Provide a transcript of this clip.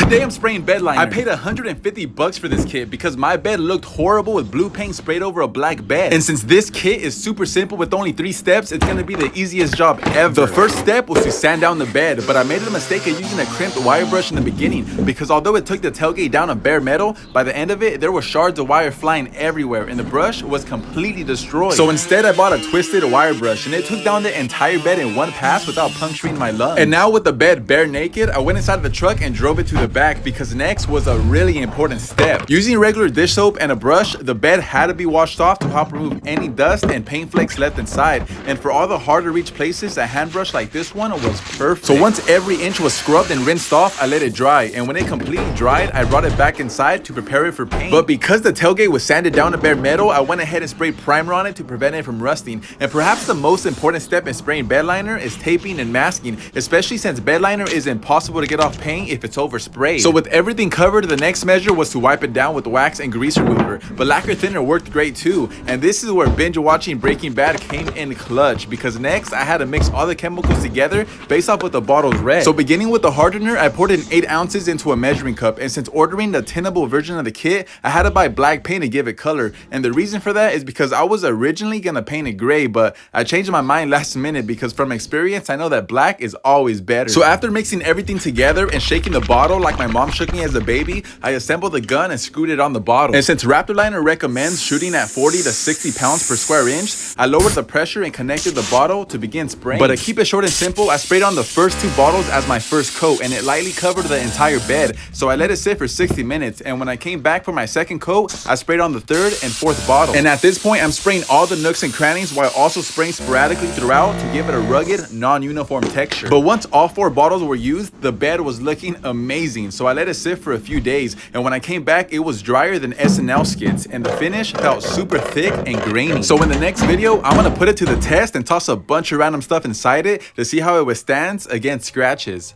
today I'm spraying bedliner. I paid $150 for this kit because my bed looked horrible with blue paint sprayed over a black bed. And since this kit is super simple with only 3 steps, it's gonna be the easiest job ever. The first step was to sand down the bed, but I made the mistake of using a crimped wire brush in the beginning because although it took the tailgate down on bare metal, by the end of it, there were shards of wire flying everywhere and the brush was completely destroyed. So instead, I bought a twisted wire brush and it took down the entire bed in one pass without puncturing my lungs. And now with the bed bare naked, I went inside the truck and drove it to the back because next was a really important step. Using regular dish soap and a brush, the bed had to be washed off to help remove any dust and paint flakes left inside. And for all the hard to reach places, a hand brush like this one was perfect. So once every inch was scrubbed and rinsed off, I let it dry. And when it completely dried, I brought it back inside to prepare it for paint. But because the tailgate was sanded down to bare metal, I went ahead and sprayed primer on it to prevent it from rusting. And perhaps the most important step in spraying bedliner is taping and masking, especially since bedliner is impossible to get off paint if it's oversprayed. So with everything covered, the next measure was to wipe it down with wax and grease remover. But lacquer thinner worked great too. And this is where binge watching Breaking Bad came in clutch, because next I had to mix all the chemicals together based off what the bottle's read. So beginning with the hardener, I poured in 8 ounces into a measuring cup, and since ordering the tinnable version of the kit, I had to buy black paint to give it color. And the reason for that is because I was originally gonna paint it gray, but I changed my mind last minute because from experience I know that black is always better. So after mixing everything together and shaking the bottle like my mom shook me as a baby, I assembled the gun and screwed it on the bottle. And since Raptorliner recommends shooting at 40 to 60 pounds per square inch, I lowered the pressure and connected the bottle to begin spraying. But to keep it short and simple, I sprayed on the first 2 bottles as my first coat, and it lightly covered the entire bed. So I let it sit for 60 minutes, and when I came back for my second coat, I sprayed on the 3rd and 4th bottle. And at this point, I'm spraying all the nooks and crannies while also spraying sporadically throughout to give it a rugged, non-uniform texture. But once all 4 bottles were used, the bed was looking amazing. So I let it sit for a few days, and when I came back, it was drier than SNL skits, and the finish felt super thick and grainy. So in the next video, I'm gonna put it to the test and toss a bunch of random stuff inside it to see how it withstands against scratches.